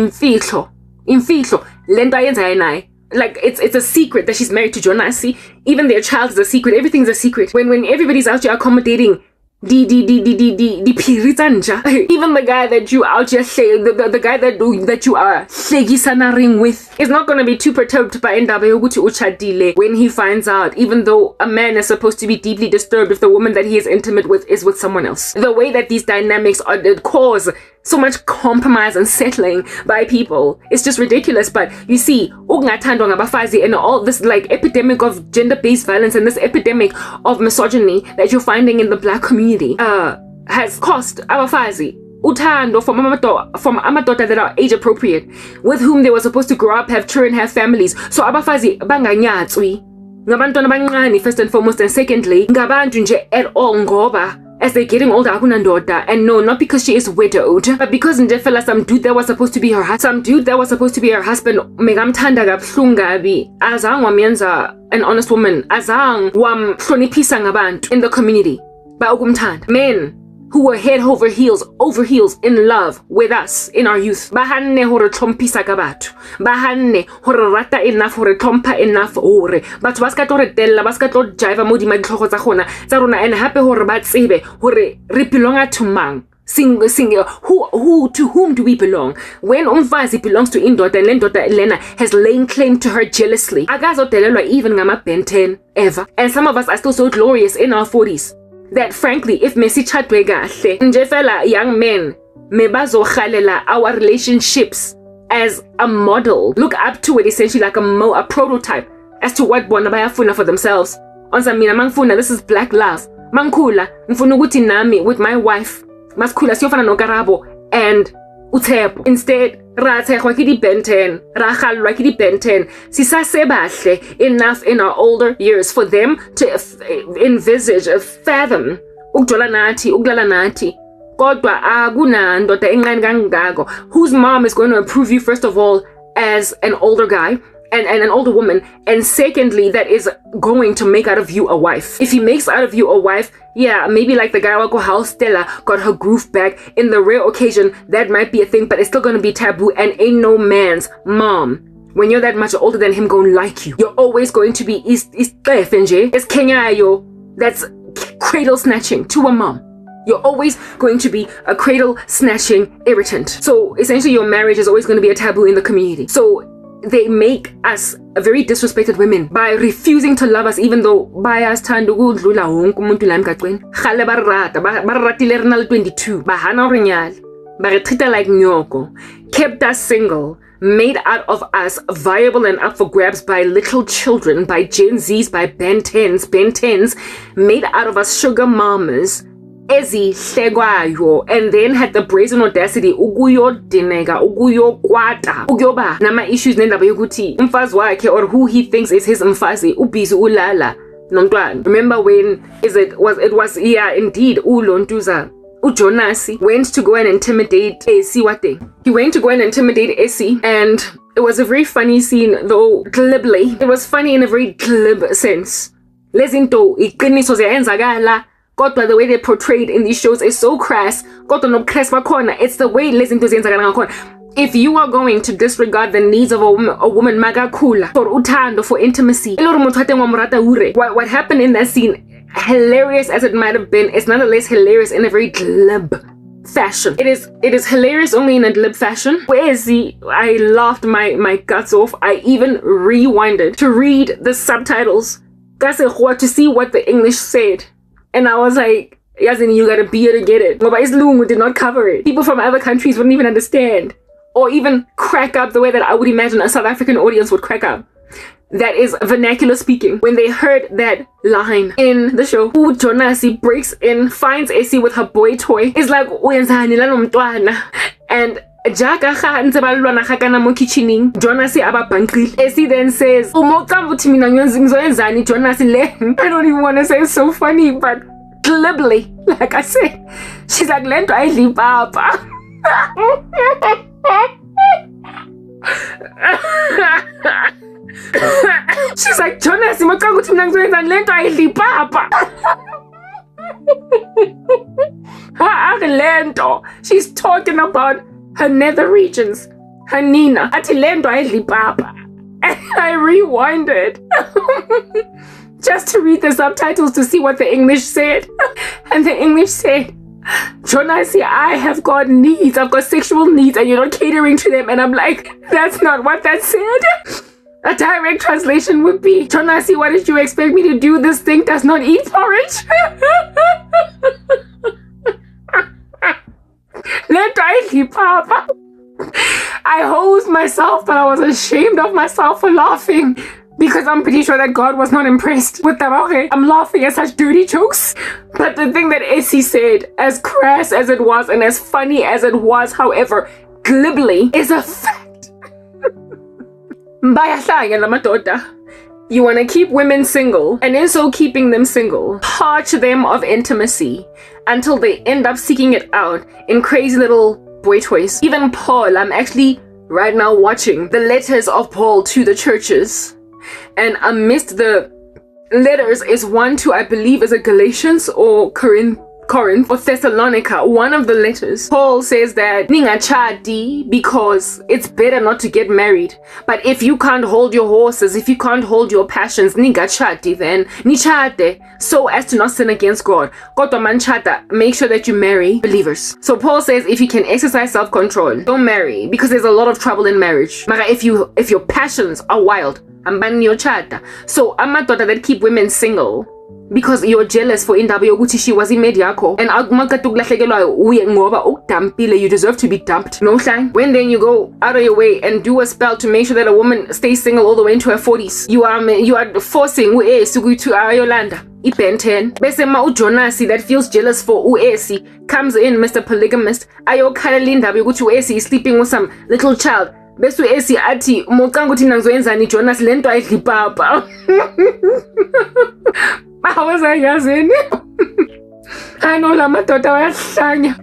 imfihlo. Lento ayenzayo naye. Like it's a secret that she's married to Jonasi. Even their child is a secret. Everything's a secret. When everybody's out here accommodating phiri tsa nja. Even the guy that you out here the guy that you are hlegisanaring with is not going to be too perturbed by indaba yokuthi uchadile when he finds out, even though a man is supposed to be deeply disturbed if the woman that he is intimate with is with someone else. The way that these dynamics cause so much compromise and settling by people, it's just ridiculous. But you see, ukungathandwa ngabafazi and all this like epidemic of gender-based violence and this epidemic of misogyny that you're finding in the black community has cost abafazi uthando from amadoda that are age appropriate, with whom they were supposed to grow up, have children, have families. So abafazi banganyatswi ngabantwana abancane first and foremost, and secondly ngabantu nje at all ngoba as they're getting older, and no, not because she is widowed, but because ndefela some dude that was supposed to be her husband, megamthanda kabuhlungu kabi, azange wamenza an honest woman, azange wamhloniphisa ngabantu in the community, ba ukumthanda. Men who were head over heels in love with us in our youth, bahanne hore tlhompisa ka batho, bahanne hore rata enough, hore tlhompha enough, hore batho ba ska tlo re tella, ba ska tlo jive mo di ditlhogo tsa gona tsa rona, and hape hore ba tsebe hore re belonga to mang. Who to whom do we belong? When umfazi belongs to indoda and lendoda Elena has lain claim to her jealously, akazodelelwa even ngama Ben 10 ever. And some of us are still so glorious in our 40s that frankly, if Messi chadwe kahle nje fela young men mebazogalela our relationships as a model, look up to it essentially like a prototype as to what bona bayafuna for themselves. Onsa mina mangifuna, this is black love, mangkhula ngifuna ukuthi nami with my wife maskhula siyofana noKarabo and uTshepo. Instead ra thekgwa ke di Ben 10, ra gallwa ke di Ben 10. Sisasebahle enough in our older years for them to envisage, fathom ukujola nathi, ukulala nathi. Kodwa akunandoda encane kangako whose mom is going to approve you first of all as an older guy and an older woman, and secondly that is going to make out of you a wife. If he makes out of you a wife, yeah, maybe like the guy wako how Stella got her groove back, in the rare occasion that might be a thing, but it's still gonna be taboo, and ain't no man's mom when you're that much older than him gonna like you. You're always going to be is Kenyayo, that's cradle snatching to a mom. You're always going to be a cradle snatching irritant. So essentially your marriage is always going to be a taboo in the community. So they make us very disrespected women by refusing to love us, even though bayasithanda ukudlula wonke umuntu la emgaqweni. Khale baratile rena le 22 bahana rinyala ba re treat like nyoko, kept us single, made out of us viable and up for grabs by little children, by Gen Zs, by Ben 10s, made out of us sugar mamas ezihlekwayo, and then had the brazen audacity ukuyodineka, ukuyokwata, ukuyoba nama issues nendaba yokuthi umfazi wakhe or who he thinks is his mfazi ubhizi ulala nomntwana. Remember when it was indeed uLontuza uJonasi went to go and intimidate AC Wate. He went to go and intimidate AC, and it was a very funny scene, though glibly. It was funny in a very glib sense. Lezinto iqiniso ziyenzakala, kodwa the way they're portrayed in these shows is so crass. Kodwa nobucrass bakhona, it's the way lezinto ziyenzakala ngakhona. If you are going to disregard the needs of a woman magakhula for uthando, for intimacy, what happened in that scene, hilarious as it might have been, it's nonetheless hilarious in a very glib fashion. It is hilarious only in a glib fashion. I laughed my guts off. I even rewinded to read the subtitles to see what the English said, and I was like, Yazini, you gotta be here to get it. Ngoba did not cover it. People from other countries wouldn't even understand or even crack up the way that I would imagine a South African audience would crack up. That is vernacular speaking. When they heard that line in the show, Jonasi breaks in, finds AC with her boy toy. It's like, and Jonasi ababankile. AC then says, Jonasi, I don't even want to say it's so funny, but glibly, like I said, she's like, Lento aidli papa. She's like, Jonas, lento aidli papa. Lento. She's talking about her nether regions, her Nina. Ati lento aidli papa. And I rewinded just to read the subtitles to see what the English said. And the English said, Jonas, I have got needs. I've got sexual needs and you're not catering to them. And I'm like, that's not what that said. A direct translation would be, Jonas, what did you expect me to do? This thing does not eat porridge. I hosed myself, but I was ashamed of myself for laughing because I'm pretty sure that God was not impressed with them. Okay, I'm laughing at such dirty jokes. But the thing that Essie said, as crass as it was and as funny as it was, however, glibly, is a fact. You want to keep women single, and in so keeping them single, parch them of intimacy until they end up seeking it out in crazy little boy toys. Even Paul, I'm actually right now watching the letters of Paul to the churches, and amidst the letters is one to, I believe, is it Galatians or Corinth or Thessalonica, one of the letters. Paul says that ningachadi because it's better not to get married. But if you can't hold your horses, if you can't hold your passions, ningachadi then nichade so as to not sin against God. Kodwa manchada, make sure that you marry believers. So Paul says if you can exercise self-control, don't marry because there's a lot of trouble in marriage. Mara if your passions are wild, ambani yochada. So amadoda that keep women single because you're jealous for indaba yokuthi she was imedi yakho and akumaqeda ukulahlekelwa uye ngoba ukudampile, you deserve to be dumped. No hlanga. When then you go out of your way and do a spell to make sure that a woman stays single all the way into her 40s, you are forcing uesi ukuthi ayolanda iBen 10 bese ma uJonas that feels jealous for uesi comes in, Mr. Polygamist, ayokhalela indaba yokuthi uesi is sleeping with some little child. Besu esi athi mocanga ukuthi nangizoyenzani Jonas lento ayidli papa. I was like, I know la madoda ayahlanya.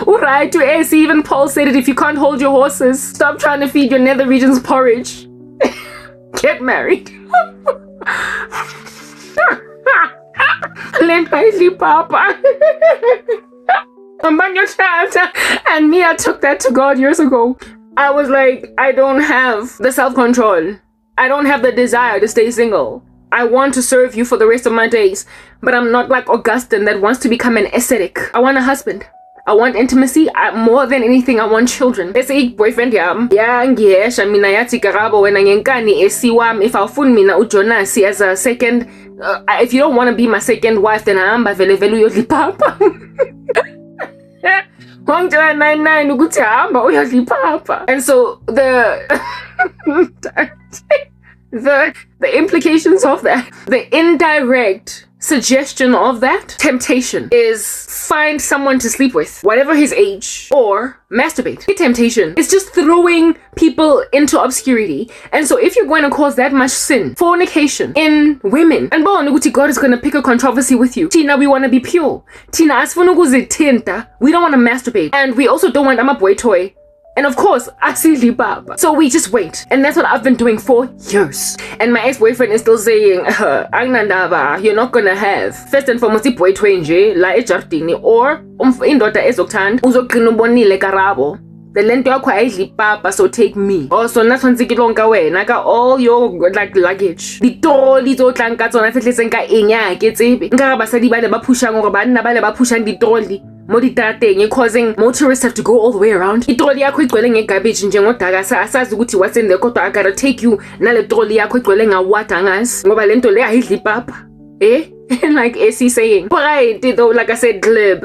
Alright to AC, even Paul said it, if you can't hold your horses, stop trying to feed your nether regions porridge. Get married. Lento ayidli papa. And me, I took that to God years ago. I was like, I don't have the self-control. I don't have the desire to stay single. I want to serve you for the rest of my days, but I'm not like Augustine that wants to become an ascetic. I want a husband. I want intimacy. More than anything, I want children. Bese boyfriend yami. Yeah, ngiyesha mina yathi karabo wena ngenkani esiwami if awufuni mina uJonas as a second. If you don't want to be my second wife, then ahamba vele vele uyodli papa. And so the implications of that, the indirect suggestion of that temptation is find someone to sleep with, whatever his age, or masturbate. The temptation is just throwing people into obscurity. And so if you're going to cause that much sin, fornication in women, and God is going to pick a controversy with you. Tina, we want to be pure. Tina, we don't want to masturbate. And we also don't want a boy toy. And of course, asili baba. So we just wait. And that's what I've been doing for years. And my ex-boyfriend is still saying, Agnandaba, you're not gonna have. First and foremost, boy twenje, la ejardini, or indoda ezokthanda, uzogcina ubonile karabo. The lento yakho ayidli papa, so take me. Also, nathonsi kilonka wena ka all your like luggage. Ditoli zotlanka tsona fetletseng ka enya ke tsebe. Nka basadi ba le ba pushang gore banna ba le ba pushang ditoli. Causing motorists have to go all the way around. Itroli yakho igcwele ngegarbage njengodaka asazi ukuthi what's in there kodwa I gotta take you nale troli yakho igcwele ngawat angazi ngoba lento le ayidli papa. And like AC saying, right, though, like I said, glib.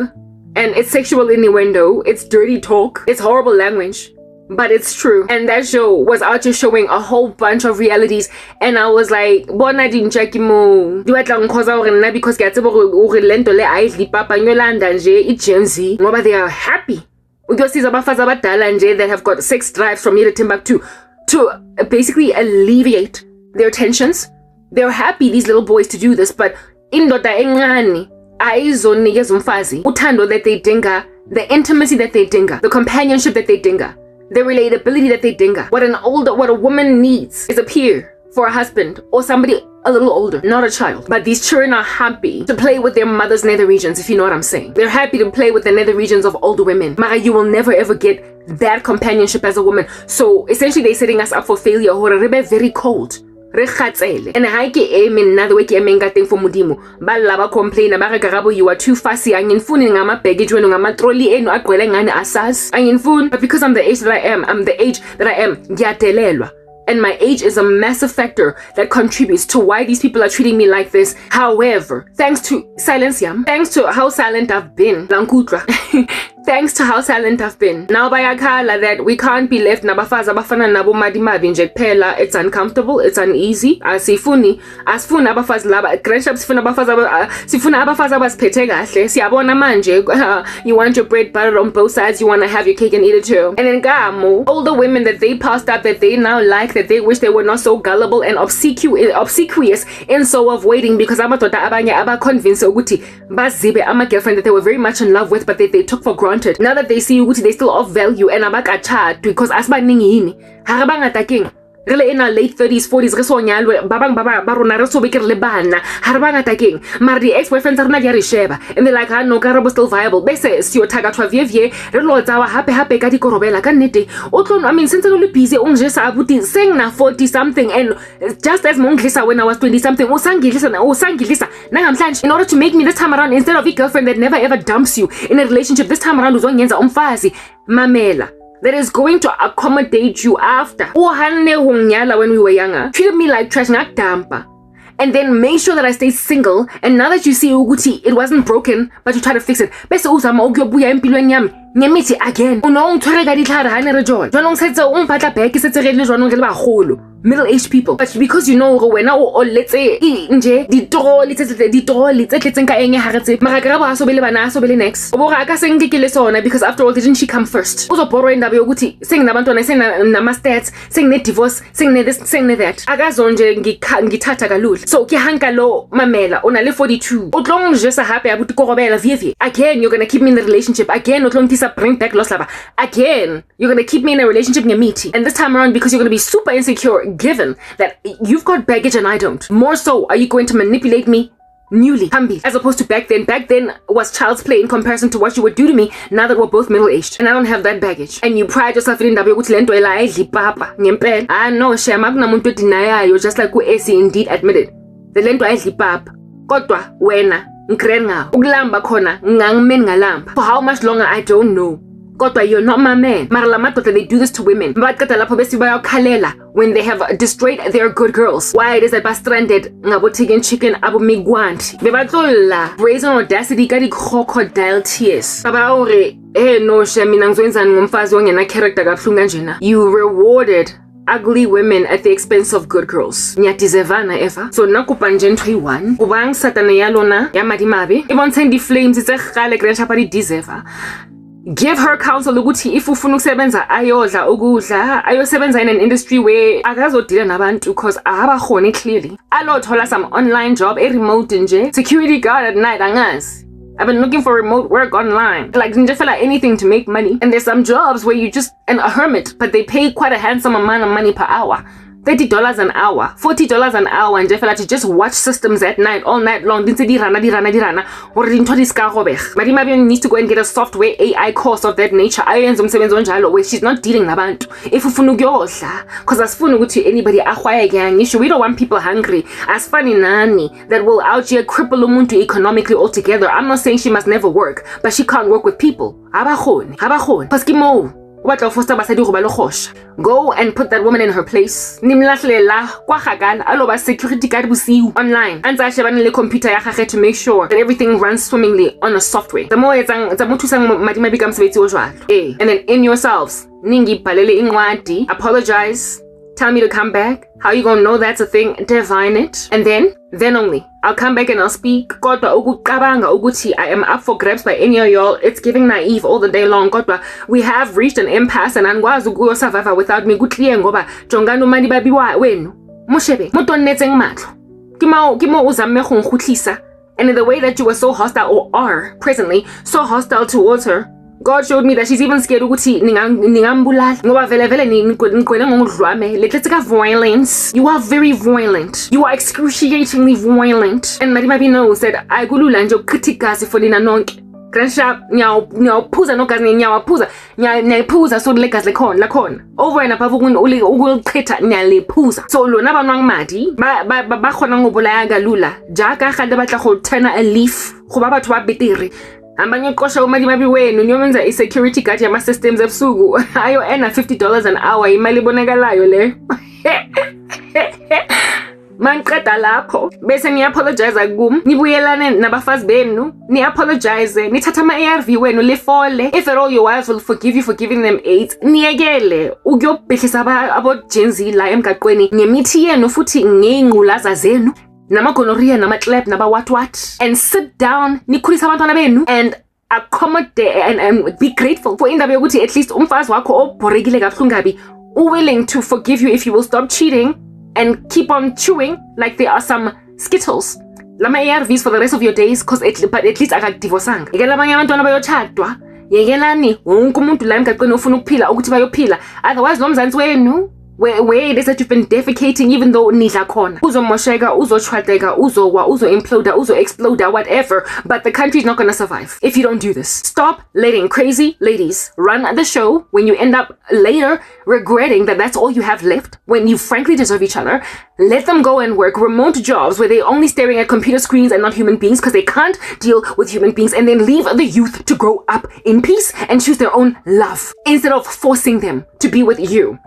And it's sexual innuendo, it's dirty talk, it's horrible language. But it's true. And that show was out just showing a whole bunch of realities. And I was like, bona dinjaki mo. Duatla ngkhoza hore nna because ke a tseba hore lento le ayidli papa nyolanda nje Gen Z. Ngoba they are happy. Uyosiza abafazi abadala nje that have got sex drives from here to Timbuktu to basically alleviate their tensions. They're happy, these little boys, to do this, but indoda encane ayizonikeza umfazi uthando that they dinga, the intimacy that they dinga, the companionship that they dinga, the relatability that they dinga. What a woman needs is a peer for a husband or somebody a little older, not a child. But these children are happy to play with their mother's nether regions, if you know what I'm saying. They're happy to play with the nether regions of older women. Mara, you will never ever get that companionship as a woman. So essentially they're setting us up for failure. Very cold. re khatsele and ha ke eme nna the way ke emeng ka teng for modimo ba laba complain ba re karabo you are too fussy angifuni ngama baggage wenu ngama trolley enu agqwele ngani asas angifuni but because I'm the age that I am ngiyadelelwa. And my age is a massive factor that contributes to why these people are treating me like this. However, thanks to how silent I've been, thanks to how silent I've been. Now bayakhala that we can't be left nabafazi abafana nabo madimabi nje kuphela. It's uncomfortable, it's uneasy. Asifuni abafazi laba grandship sifuna abafazi abasiphethe kahle. Siyabona manje you want your bread buttered on both sides, you want to have your cake and eat it too. And then Gamo, all the women that they passed up that they now like, that they wish they were not so gullible and obsequious in so of waiting because amadoda abanye abaconvinced ukuthi bazibe ama girlfriend that they were very much in love with but they took for granted. Now that they see ukuthi they still of value and abakachat because asibaningi yini harabangata king really in our late 30s 40s re so nyalwe babang ba rona re so be ke re le bana harabangata king maar die ex-boyfriends rona di re sheba and they're like no karabo still viable bese siyo thaga twavie re lo tsawa hape ka dikorobela ka nnete o tlo I mean since lo busy o ngjesa abuti seng na 40 something and just as monglisa when I was 20 something usangilisa nangamhlanje in order to make me this time around instead of a girlfriend that never ever dumps you in a relationship this time around uzongenza umfazi mamela that is going to accommodate you after. When we were younger, treated me like trash, not damper. And then make sure that I stay single. And now that you see Uguti, it wasn't broken, but you try to fix it. Bese uzama ukyobuya empilweni yami. Nyamithi again. Uno ngthwere ditlhare ha ne re jona. Jwanong setse o mpatla back setse re le jwanong re le bagolo. Middle-aged people. But because you know wena o letse nje ditroli tse tletseng ka enge ha re tse. Mara karabo ha so bele bana so bele next. O bo ga ka seng ke le sona because after all didn't she come first? Uzo borrow indaba yokuthi seng nabantwana seng nama stats, seng ne divorce, seng ne this, seng ne that. Akazonje ngithatha kalula. So ke hanka lo mamela ona le 42. O tlong jesa happy abuti korobela vie. Again you're going to keep me in the relationship. Again o tlong bring back lost lava. Again, you're gonna keep me in a relationship meaty. And this time around, because you're gonna be super insecure, given that you've got baggage and I don't. More so, are you going to manipulate me newly, humby, as opposed to back then? Back then was child's play in comparison to what you would do to me now that we're both middle-aged. And I don't have that baggage. And you pride yourself in indaba yokuthi lento ela papa. Nyempela. Ah no, shema kunamuntu deny just like AC indeed admitted. The lento ayidli papa. Kodwa wena ngikrenga ukulamba khona ngangimeni ngalamba for how much longer I don't know. Kodwa you're not my man. Mara la madoda they do this to women. Baqeda lapho bese bayakhalela when they have destroyed their good girls. Why it is that ba stranded ngabo chicken abo migwanti. Bebatlola brazen audacity ka di crocodile tears. Baba ore no mina ngizwenzani ngomfazi ongena character kabuhlungu kanjena. You rewarded ugly women at the expense of good girls. Nyatizevana eva. So nakupa nje 21. Ubang satana yalona ya madimabe. Ibonse di flames itse khale grandchapa di deserve. Give her counsel ukuthi if ufuna ukusebenza ayodla ukudla ayosebenza in an industry where akazodila nabantu because abakhona clearly. Alothola some online job remote nje. Security guard at night angazi. I've been looking for remote work online. Like, didn't feel like anything to make money. And there's some jobs where you just a hermit, but they pay quite a handsome amount of money per hour. $30 an hour, $40 an hour, and to just watch systems at night, all night long. Didn't say di rana. Or didn't Maybe needs to go and get a software AI course of that nature. Where she's not dealing nabantu. If because as funu to anybody we don't want people hungry. As funny nani that will out here cripple umuntu economically altogether. I'm not saying she must never work, but she can't work with people. Abahon. Paskimo. Go and put that woman in her place. Security guard will see you online. And computer to make sure that everything runs swimmingly on a software. The more and then in yourselves, apologize. Tell me to come back. How you gonna know that's a thing? Divine it. And then only I'll come back and I'll speak. I am up for grabs by any of y'all. It's giving naive all the day long. We have reached an impasse and angwazi survive without me. Ngoba jongano mani babi wa wenu. Moshebe. Motonetseng matlo. Kimo uzame go nkhutlisa. And in the way that you were so hostile or are presently so hostile towards her, God showed me that she's even scared ukuthi ningambulala ngoba vele nigcwele ngokudlwame letletsa violence. You are very violent. You are excruciatingly violent. And Marimabi knows that ayikulula nje ukucritica for nina nonke. Grandshap, nyawuphuza nogazi nyawaphuza so legazi lakhona. Over and above ukulichitha nyaliphuza. So lona bantu angmadi ba khona ngobolaya kalula. Jaaka ga le batla go turn a leaf go ba batho ba betere. Ambanye qosha umadimabi wenu niyomenza i-security guard yama systems ebusuku ayo ena $50 an hour imali bonakalayo le. Manqeda lapho bese niapologize kum nibuyelane nabafazi benu niapologize nithatha ama-ARV wenu lifole. If at all your wives will forgive you for giving them AIDS, niyekele ukuyobhidlisa abo Gen Z la emgaqweni ngemithi yenu futhi ngey'ngqulaza zenu nama-gonorrhea nama-clap naba-what and sit down nikhulisa abantwana benu and accommodate and be grateful for indaba yokuthi at least umfazi wakho obhorekile kabuhlungabi willing to forgive you if you will stop cheating and keep on chewing like there are some Skittles. Lama ARVs for the rest of your days but at least akakudivosanga. Yekela abanye abantwana bayotshadwa. Yekelani wonke umuntu la emgaqweni ofuna ukuphila ukuthi bayophila. Otherwise lo mzansi wenu where it is that you've been defecating even though nidla khona. Uzomosheka, uzochwadeka, uzowa, uzo-imploda, uzo-exploda, whatever. But the country is not going to survive if you don't do this. Stop letting crazy ladies run the show when you end up later regretting that that's all you have left when you frankly deserve each other. Let them go and work remote jobs where they're only staring at computer screens and not human beings because they can't deal with human beings, and then leave the youth to grow up in peace and choose their own love instead of forcing them to be with you.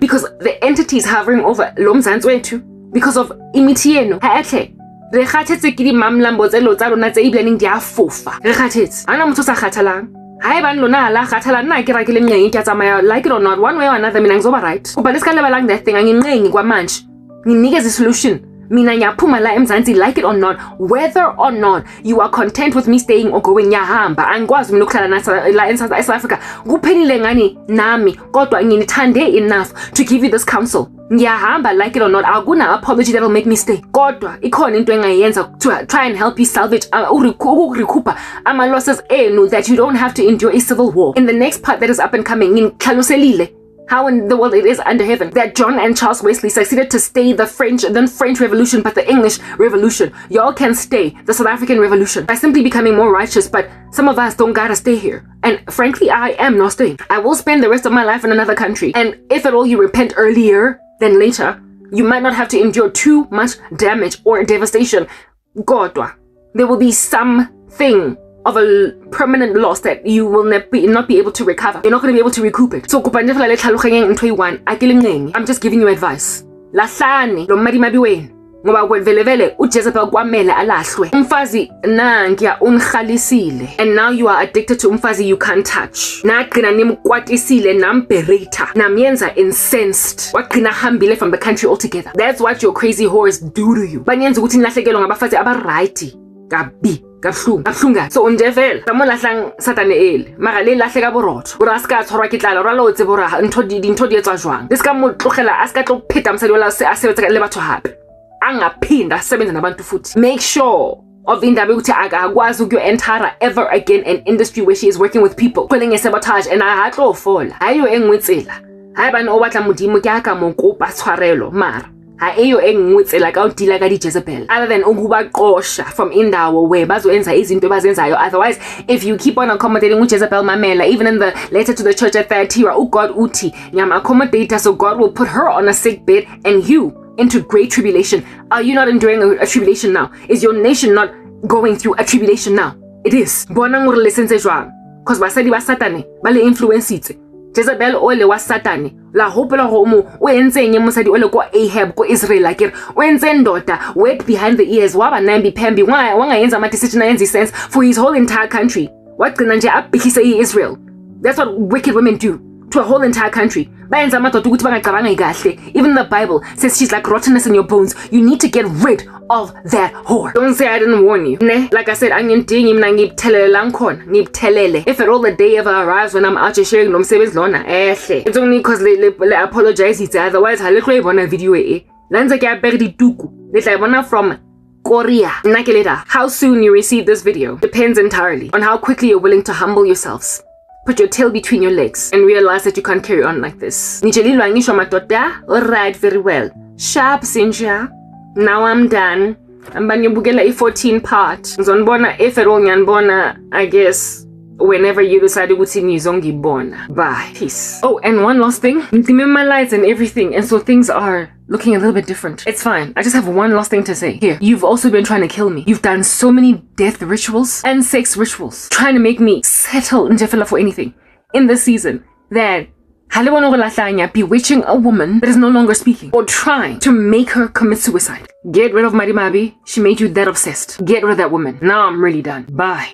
Because the entities hovering over lo mzansi wethu because of imithi yenu haehle re kgathetse ke di mamlambo tse lo tsa rona tse iblaneng di a fofa re kgathetse ana motho sa kgathalang hae ban lona la kgathala nna ke rakile mnyengi ke tsamaya like it or not one way or another mina ngizoba right kuba leska lebalang that thing anginqengi kwamanje nginikeze solution. Mina ngiyaphuma la eMzansi like it or not, whether or not you are content with me staying or going ngiyahamba. Angikwazi mina ukuhlala la in South Africa kuphelile ngani nami kodwa nginithande enough to give you this counsel. Ngiyahamba like it or not, akuna apology that will make me stay. Kodwa ikhona into engayenza to try and help you salvage ukurecuper ama losses enu that you don't have to endure a civil war. In the next part that is up and coming, ngikhaloselile how in the world it is under heaven that John and Charles Wesley succeeded to stay the French Revolution, but the English Revolution. Y'all can stay the South African Revolution by simply becoming more righteous, but some of us don't gotta stay here. And frankly, I am not staying. I will spend the rest of my life in another country. And if at all you repent earlier than later, you might not have to endure too much damage or devastation. Godwa, there will be something of a permanent loss that you will not be able to recover. You're not going to be able to recoup it. So I'm just giving you advice. Lahlani lo madimabi wenu ngoba kwevele uJezebel kwamele alahlwe. Umfazi nangiya unkhalisile and now you are addicted to umfazi you can't touch. Nagcina nimkwatisile namberita namyenza incensed. Wagcina hambile from the country altogether. That's what your crazy whores do to you. Banyenza ukuthi nilahlekelwe ngabafazi abaright kabi. Kahlunga so unjevela samolahlang satane ele mara le lahleka borotho ora ska tshwarwa ke tlala ora lo tse bora ntho di etswa jwang le ska mo tlogela a ska tlo pheta mosadi wala se a sebetsa le batho hape angaphinda sebenza nabantu futhi. Make sure of indaba ukuthi akakwazi ukuyo-entera ever again an industry where she is working with people kwelenge sabotage and ahatlo fola hayo engwitsela hayi bana o batla modimo ke aka mo kopa tshwarelo mara ha eyo engwitsela ka udila ka di Jezebel other than ukuba qosha from indawo where bazoenza izinto bazenzayo. Otherwise if you keep on accommodating uJezebel mamela, even in the letter to the church at Thyatira, God uti nyama accommodator, so God will put her on a sick bed and you into great tribulation. Are you not enduring a tribulation now? Is your nation not going through a tribulation now? It is. Bona ngore lesense jwang cause basadi ba satane ba le influence Jezebel ole wa satane la hopela go mo o entseng mosadi ole ko Ahab ko Israel like o entse ndoda wet behind the ears wa ba nambi pembi wanga yenza ama decision ayenza sense for his whole entire country. Wagcina nje abhikisa Israel. That's what wicked women do to a whole entire country. Bayenza amadoda ukuthi bangacabanga kahle. Even the Bible says she's like rottenness in your bones. You need to get rid of that whore. Don't say I didn't warn you. Ne? Like I said, angindingi mina ngibuthelele la ngikhona, ngibuthelele. If at all the day ever arrives when I'm out here sharing nomsebenzi lona, ehle. It's only because le apologize it, otherwise ha le tlo ibona video e. Lanza ke apere dituku. Le tla ibona from Korea. Nakeleta. How soon you receive this video depends entirely on how quickly you're willing to humble yourselves. Put your tail between your legs and realize that you can't carry on like this. Alright, very well. Sharp, Cynthia. Now I'm done. Ambanyobukela i-14 part. Ngizonibona if at all ngiyanibona, I guess, whenever you decide ukuthi nizongibona. Bye. Peace. Oh, and one last thing. Ngicime my lights and everything, and so things are looking a little bit different. It's fine. I just have one last thing to say. Here, you've also been trying to kill me. You've done so many death rituals and sex rituals, trying to make me settle njefela for anything in this season that bewitching a woman that is no longer speaking or trying to make her commit suicide. Get rid of Marimabi. She made you that obsessed. Get rid of that woman. Now I'm really done. Bye.